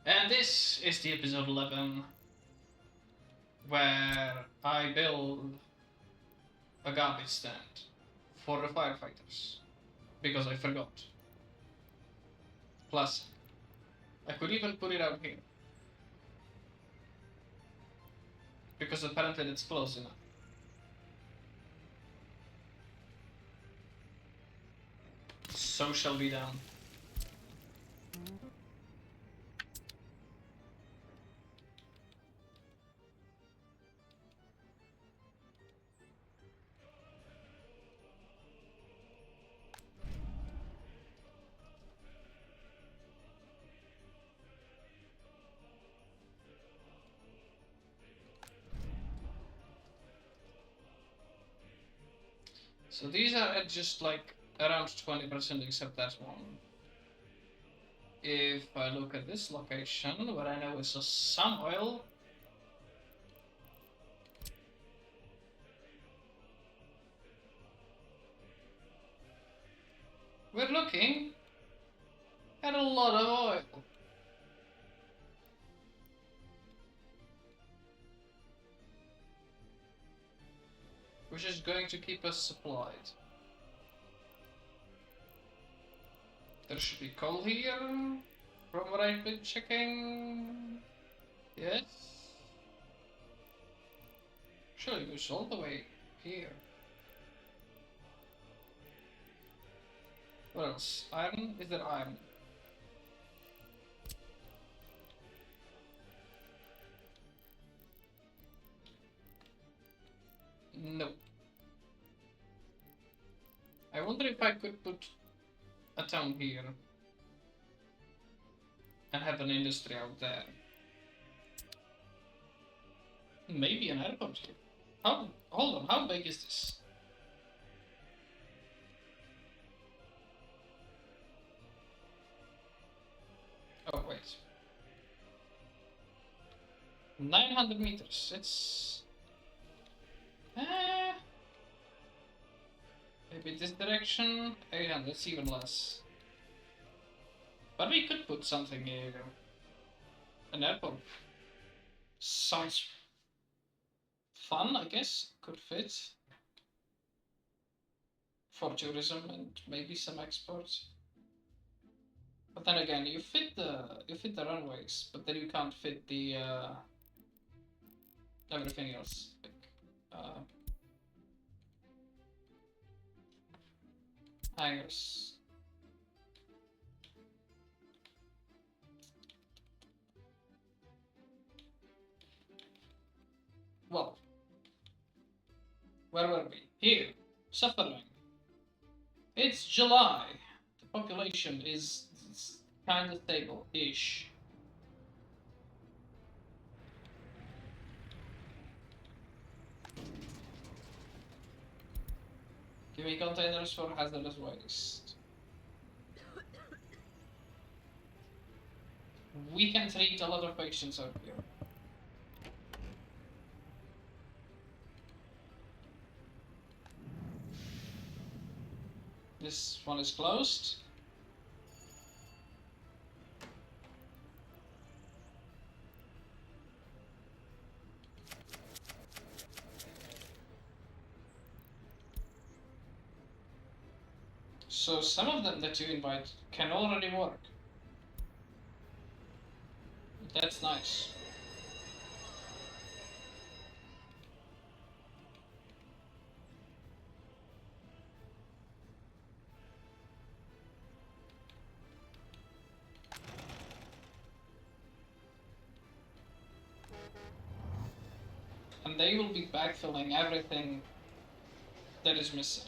And this is the episode 11, where I build a garbage stand for the firefighters, because I forgot. Plus, I could even put it out here, because apparently it's close enough. So shall be done. So these are at just like around 20% except that one. If I look at this location, where I know is some oil, we're looking at a lot of oil. Which is going to keep us supplied. There should be coal here, from what I've been checking. Yes. Surely it goes all the way here. What else? Iron? Is there iron? No. I wonder if I could put a town here and have an industry out there. Maybe an airport here. How? Hold on, how big is this? Oh, wait. 900 meters. It's... maybe this direction? 800, it's even less. But we could put something here. An airport. Sounds fun, I guess. Could fit. For tourism and maybe some exports. But then again, you fit the runways, but then you can't fit the everything else. Like, hangars. Well, where were we? Here, suffering. It's July. The population is kind of stable-ish. Give me containers for hazardous waste. We can treat a lot of patients out here. This one is closed. So some of them that you invite can already work. That's nice. And they will be backfilling everything that is missing.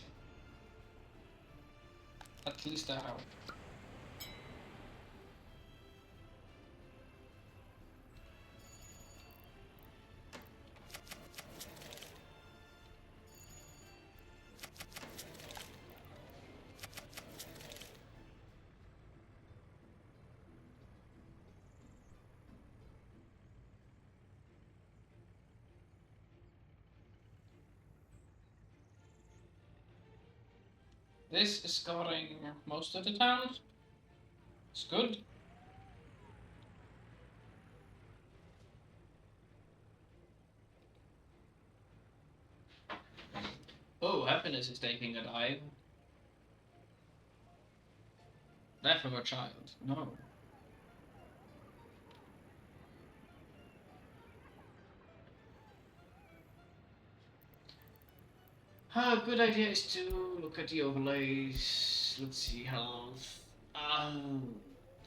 At least I hope. This is covering most of the town. It's good. happiness is taking a dive. Death of a child. No. A good idea is to look at the overlays. Let's see, health.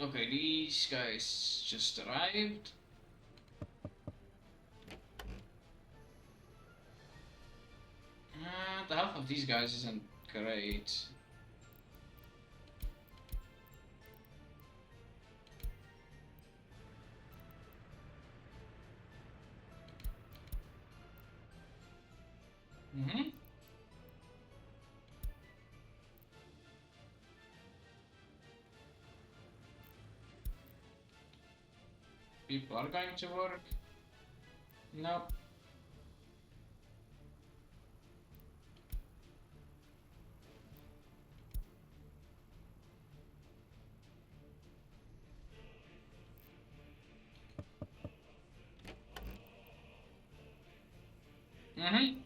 Okay, these guys just arrived. The health of these guys isn't great. Mm-hmm. People are going to work. No. Mm-hmm.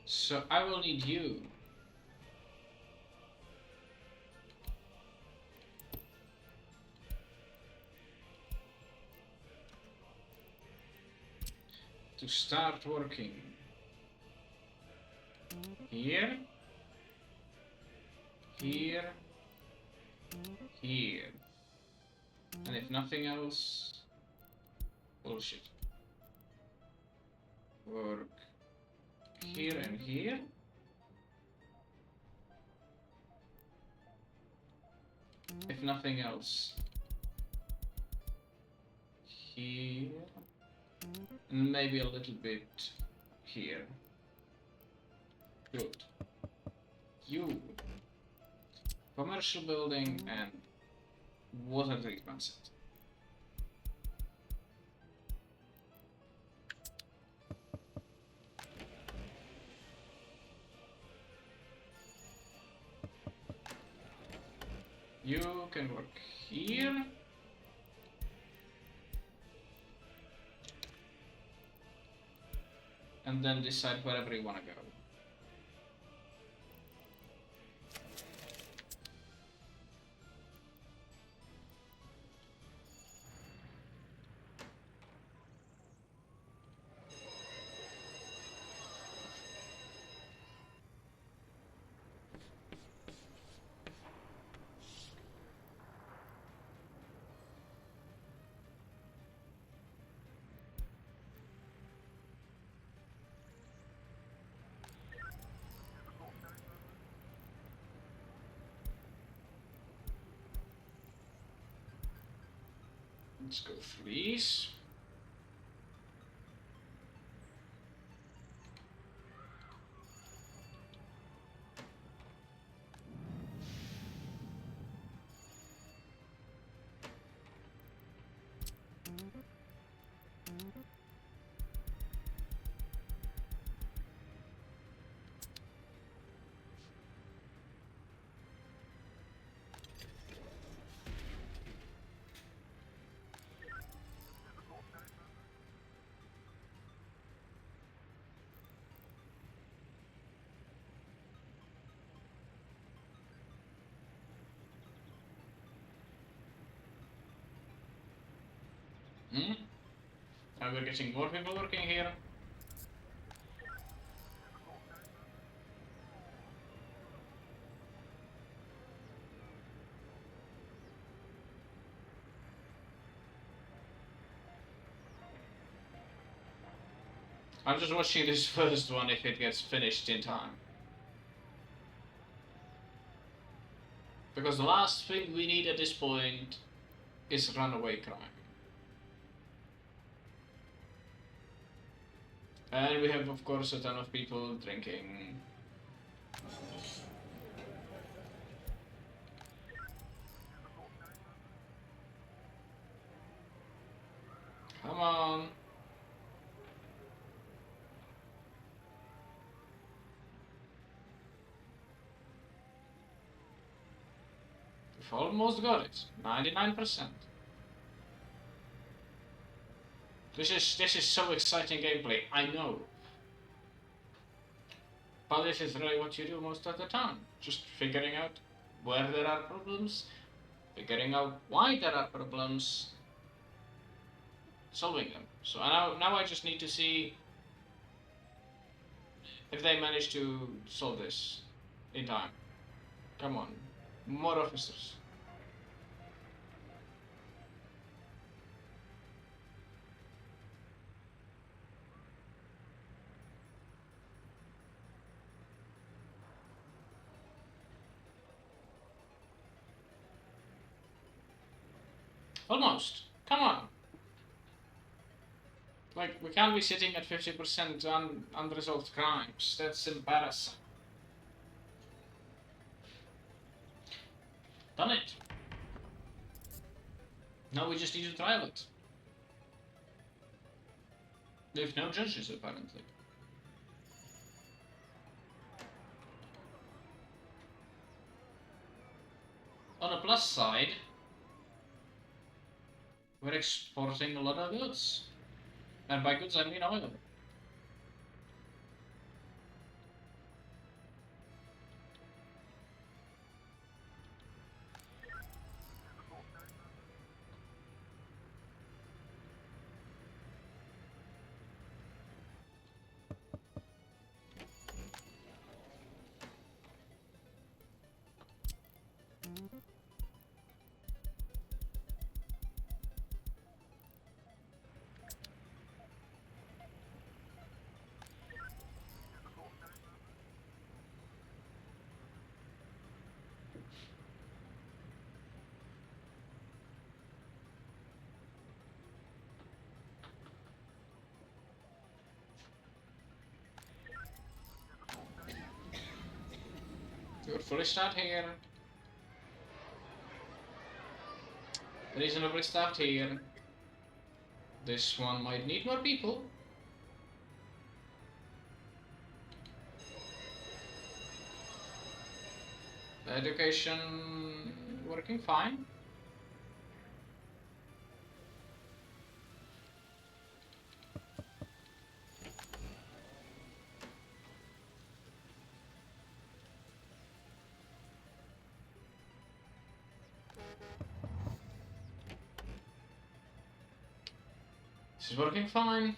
So I will need you. To start working. Here. Here. Here. And if nothing else, bullshit. Work here and here. If nothing else, here. And maybe a little bit here. Good. You. Commercial building and water treatment center. You can work here. And then decide wherever you want to go. Let's go through these. Now we're getting more people working here. I'm just watching this first one if it gets finished in time. Because the last thing we need at this point is runaway crime. And we have, of course, a ton of people drinking. Come on. almost got it. 99%. This is so exciting gameplay, I know. But this is really what you do most of the time. Just figuring out where there are problems, figuring out why there are problems, solving them. So now I just need to see if they manage to solve this in time. Come on, more officers. Almost. Come on. Like, we can't be sitting at 50% unresolved crimes. That's embarrassing. Done it. Now we just need to trial it. There's no judges, apparently. On a plus side, we're exporting a lot of goods. And by goods, I mean oil. We're fully staffed here. Reasonably staffed here. This one might need more people. Education working fine. This is working fine.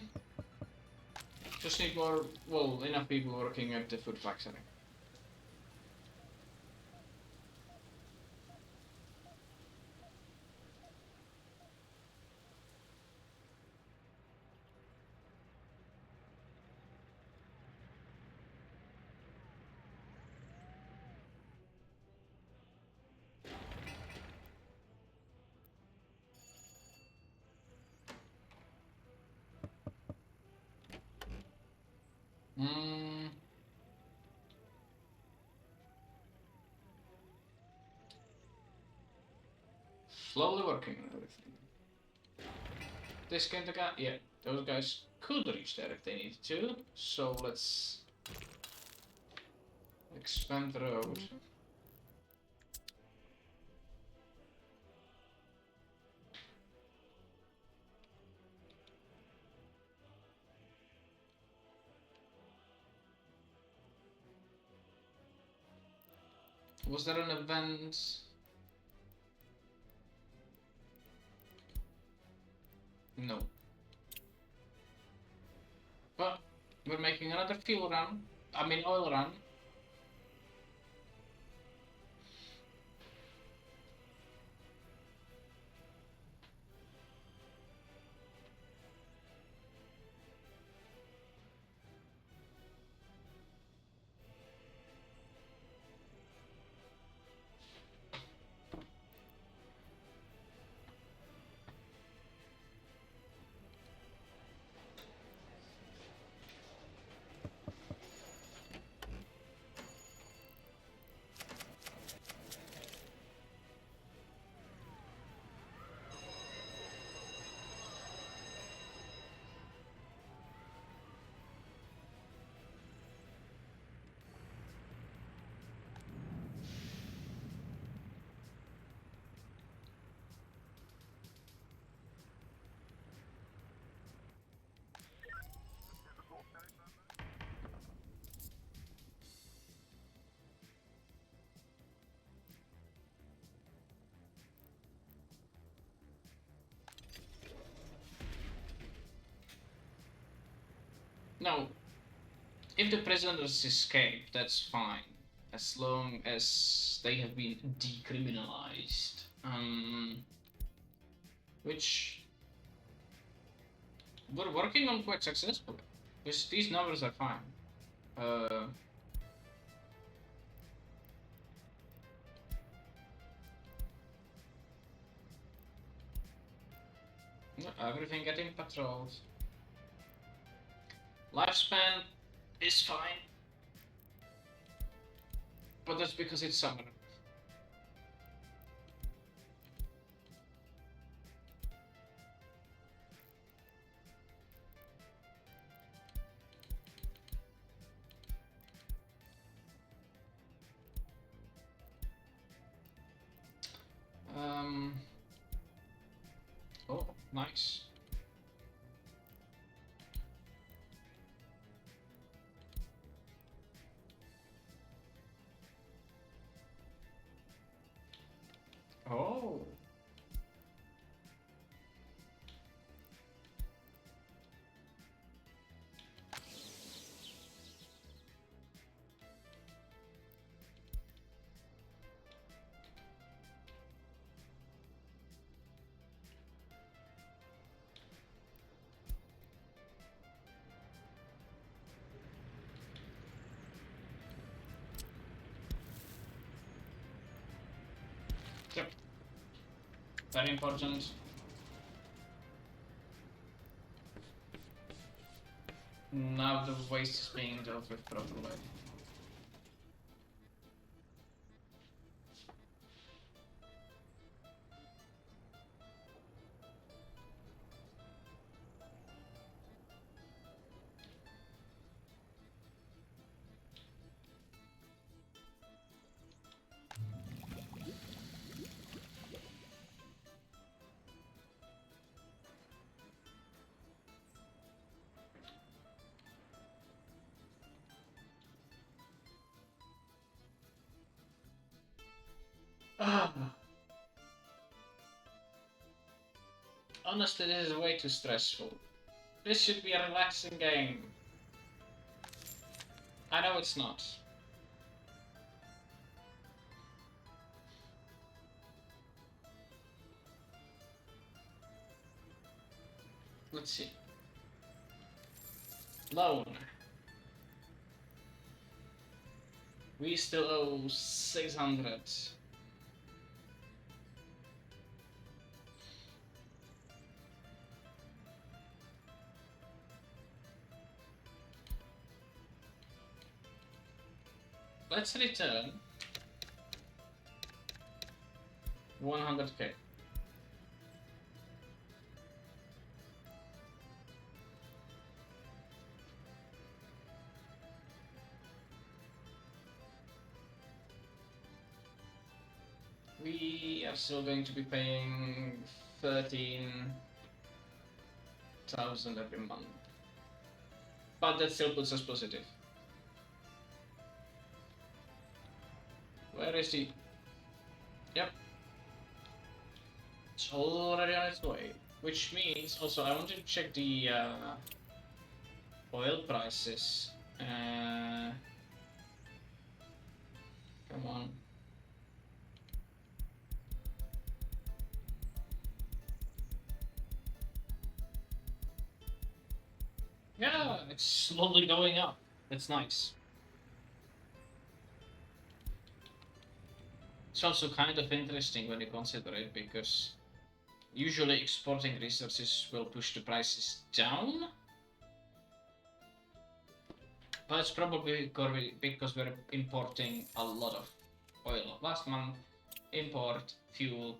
Just need more, well, enough people working at the food factory. Slowly working on everything. This kind of guy, yeah, those guys could reach there if they needed to. So let's expand the road. Was there an event? No. But we're making another fuel run. I mean oil run. No, if the prisoners escape, that's fine, as long as they have been decriminalized. Which we're working on quite successfully. These numbers are fine. Uh, Everything getting patrolled. Lifespan is fine, but that's because it's summer. Um. Oh, nice. Oh. Yep. Very important. Now the waste is being dealt with properly. Ah. Honestly, this is way too stressful. This should be a relaxing game. I know it's not. Let's see. Loan. We still owe 600. Let's return 100k. We are still going to be paying 13,000 every month. But that still puts us positive. Where is he? Yep. It's already on its way. Which means, also, I want to check the oil prices. Come on. Yeah, it's slowly going up. That's nice. It's also kind of interesting when you consider it, because usually exporting resources will push the prices down. But it's probably because we're importing a lot of oil. Last month, import, fuel,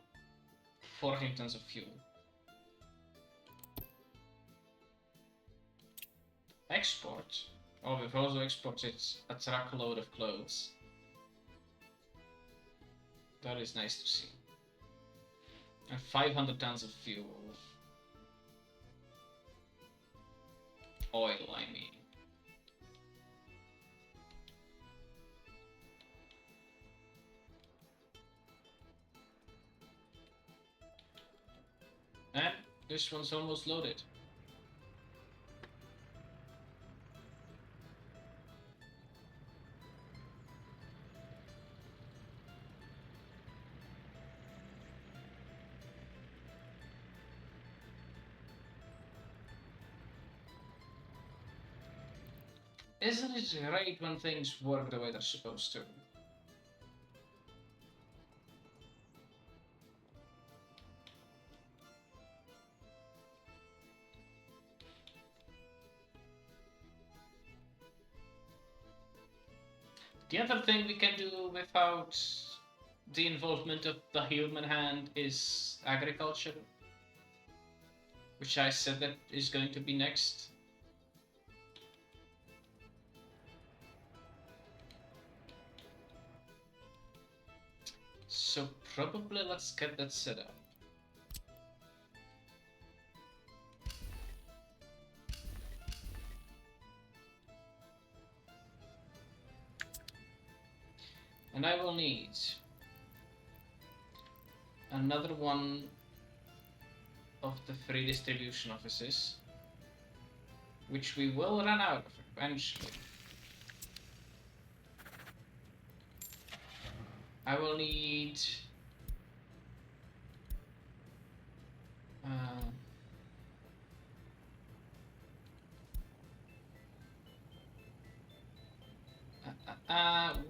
14 tons of fuel. Export. Oh, we've also exported a truckload of clothes. That is nice to see. And 500 tons of fuel. Oil, I mean. And this one's almost loaded. Isn't it great when things work the way they're supposed to? The other thing we can do without the involvement of the human hand is agriculture, which I said that is going to be next. So probably let's get that set up. And I will need another one of the free distribution offices, which we will run out of eventually. I will need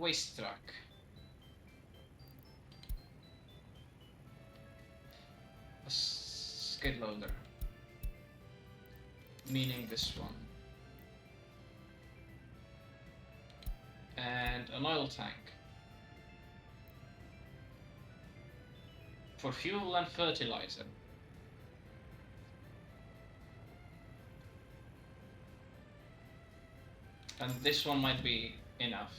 waste truck. A skid loader. Meaning this one. And an oil tank. For fuel and fertilizer. And this one might be enough.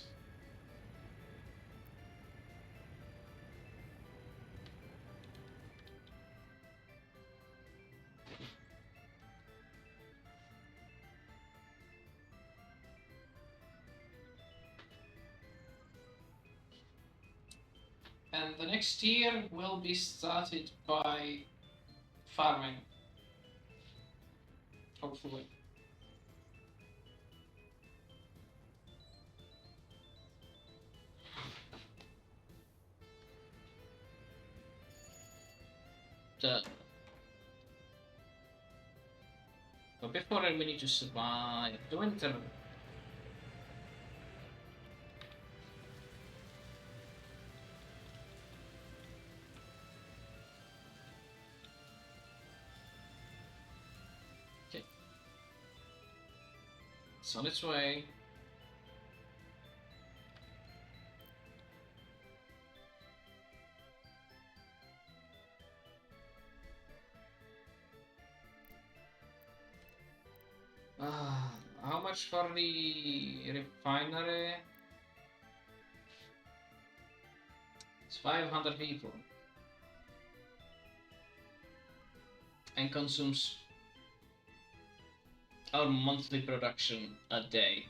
And the next year will be started by farming. Hopefully. But before we need to survive the winter. Okay. It's on its way. How much for the refinery? It's 500 people. And consumes our monthly production a day.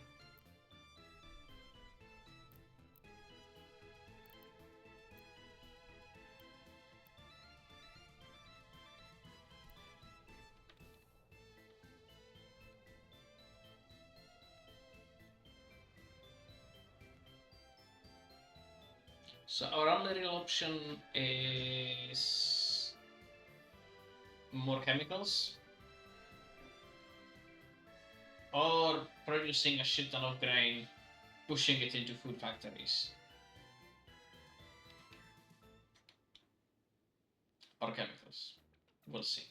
So our only real option is more chemicals or producing a shit ton of grain, pushing it into food factories. Or chemicals. We'll see.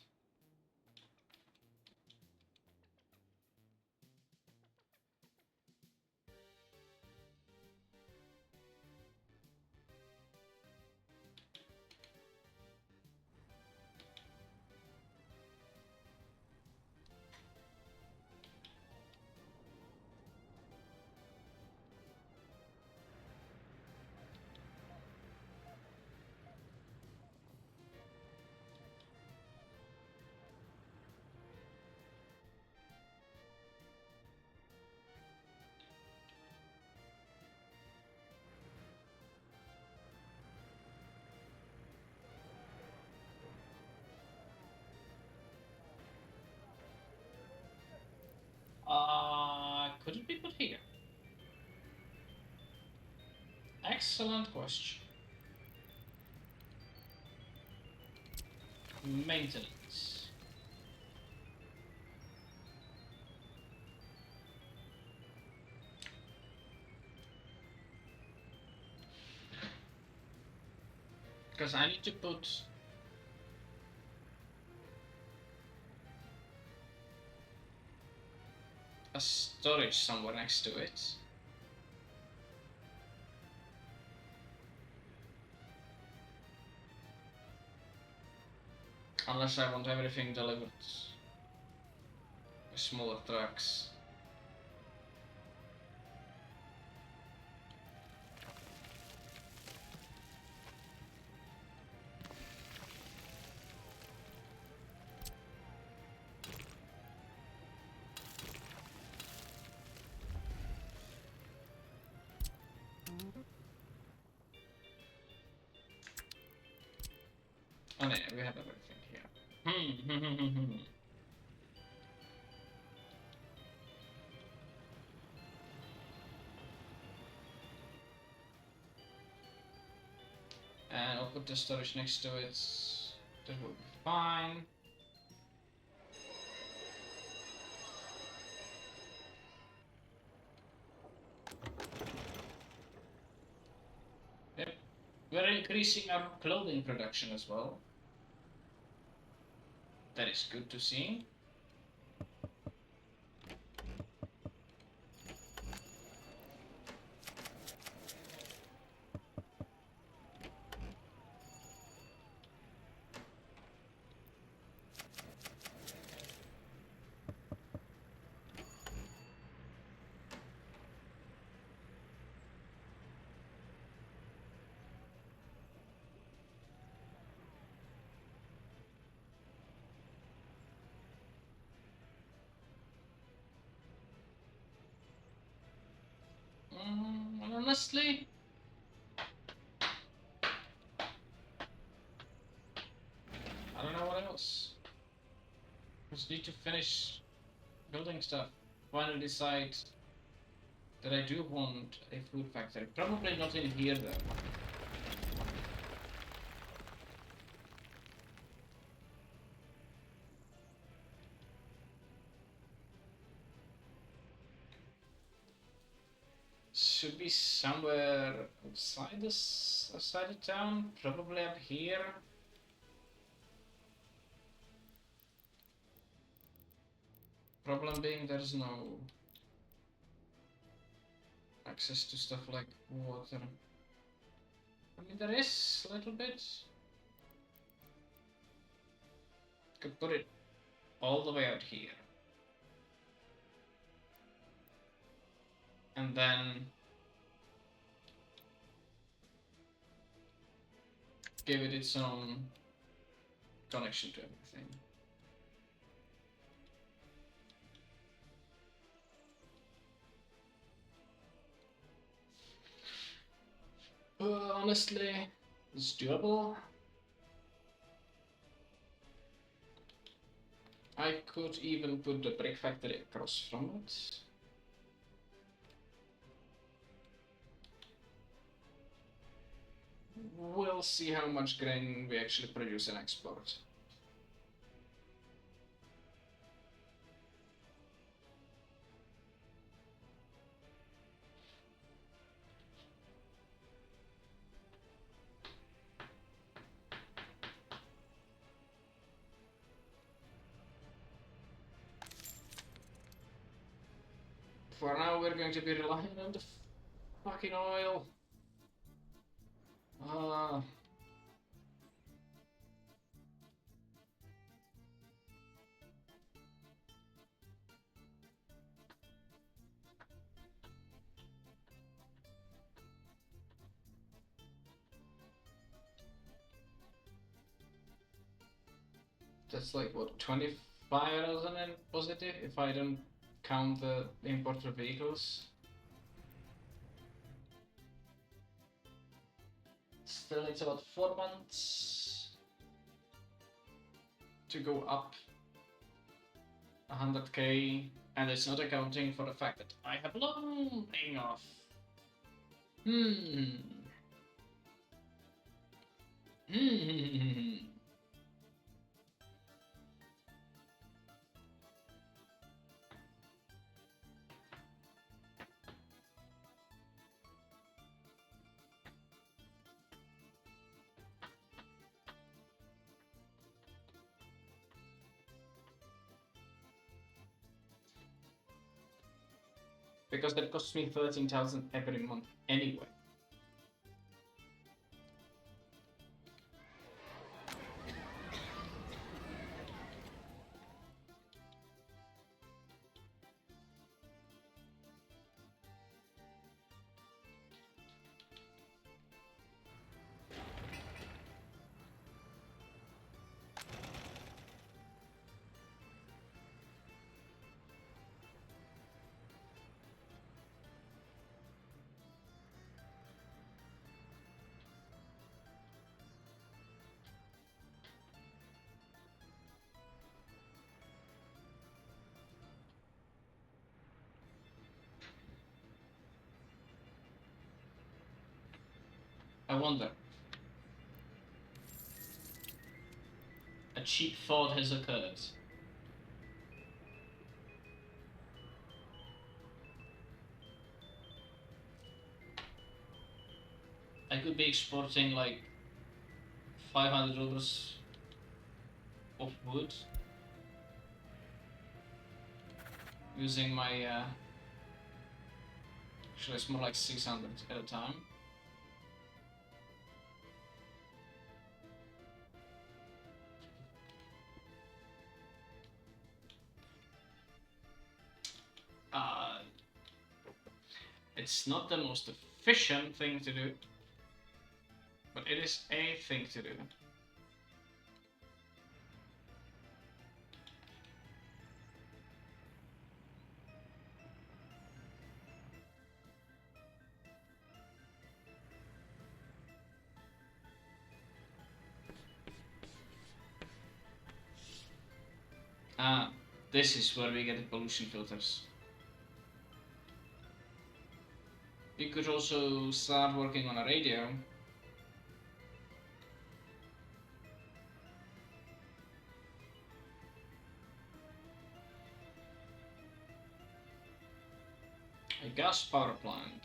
Could it be put here? Excellent question. Maintenance. Because I need to put a storage somewhere next to it. Unless I want everything delivered with smaller trucks. Oh yeah, we have everything here. And I'll put the storage next to it. That will be fine. Yep. We're increasing our clothing production as well. That is good to see. Honestly, I don't know what else. Just need to finish building stuff. Finally decide that I do want a food factory. Probably not in here though. Should be somewhere outside outside the town. Probably up here. Problem being there's no access to stuff like water. I mean there is a little bit. Could put it all the way out here. And then give it its own connection to everything. Honestly, it's doable. I could even put the brick factory across from it. We'll see how much grain we actually produce and export. For now, we're going to be relying on the fucking oil. That's like what, 25,000 in positive if I don't count the imported vehicles. Still, it's about 4 months to go up 100k, and it's not accounting for the fact that I have loan paying off. Because that costs me 13,000 every month anyway. I wonder. A cheap thought has occurred. I could be exporting like $500 of wood using my actually it's more like 600 at a time. It's not the most efficient thing to do, but it is a thing to do. This is where we get the pollution filters. You could also start working on a radio. A gas power plant.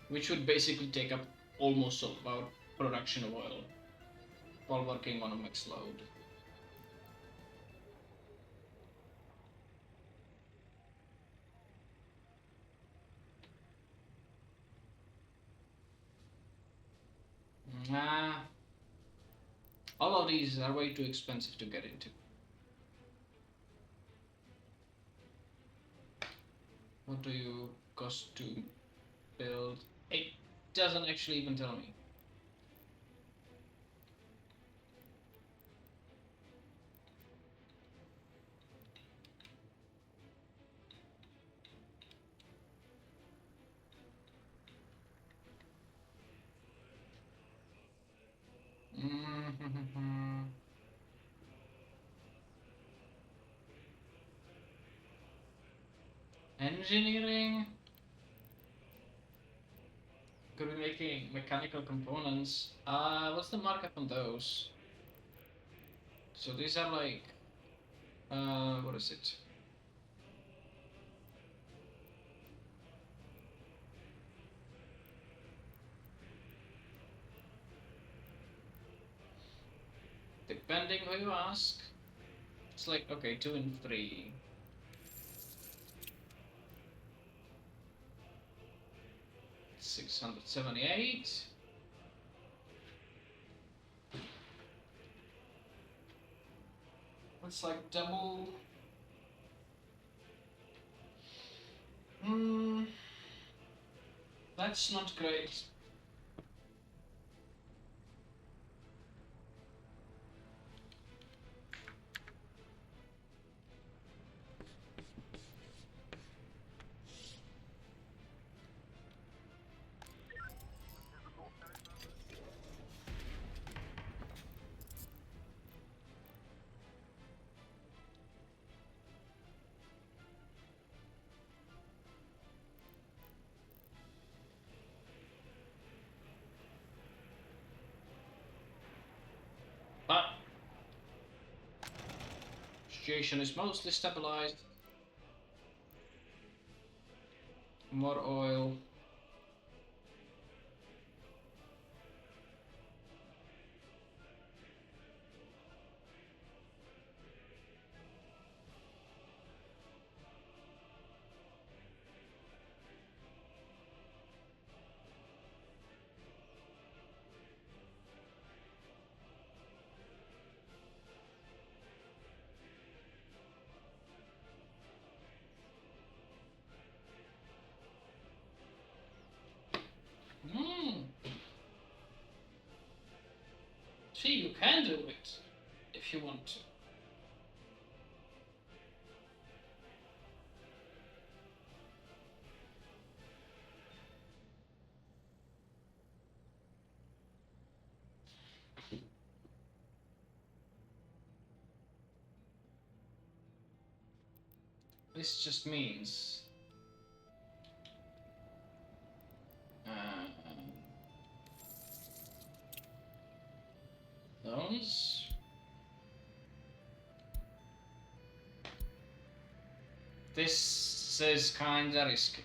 Which would basically take up almost all of our production of oil while working on a max load. All of these are way too expensive to get into. What do you cost to build? It doesn't actually even tell me. Engineering? Could be making mechanical components. What's the markup on those? So these are like, what is it? Depending who you ask, it's like, okay, 2 and 3. $678. It's like double. That's not great. But situation is mostly stabilized. More oil. can do it if you want to. This just means those. This is kinda risky.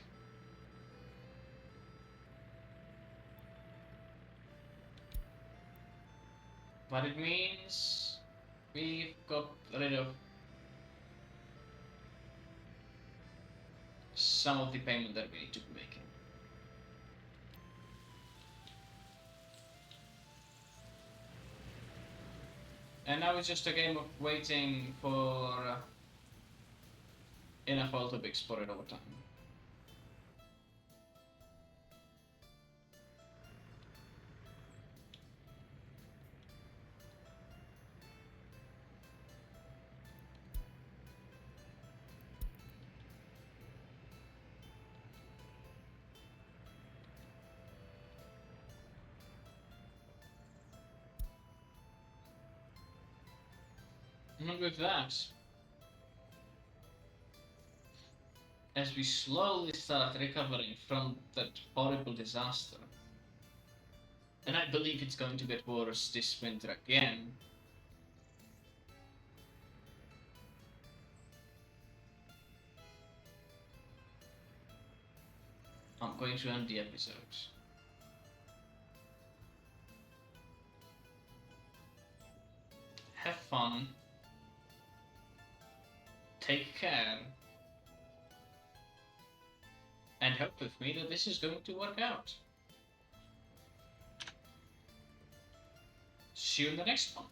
But it means we've got rid of some of the payment that we need to be making. And now it's just a game of waiting for enough oil to be exported over time. And with that, as we slowly start recovering from that horrible disaster, and I believe it's going to get worse this winter again, I'm going to end the episode. Have fun. Take care. And hope with me that this is going to work out. See you in the next one.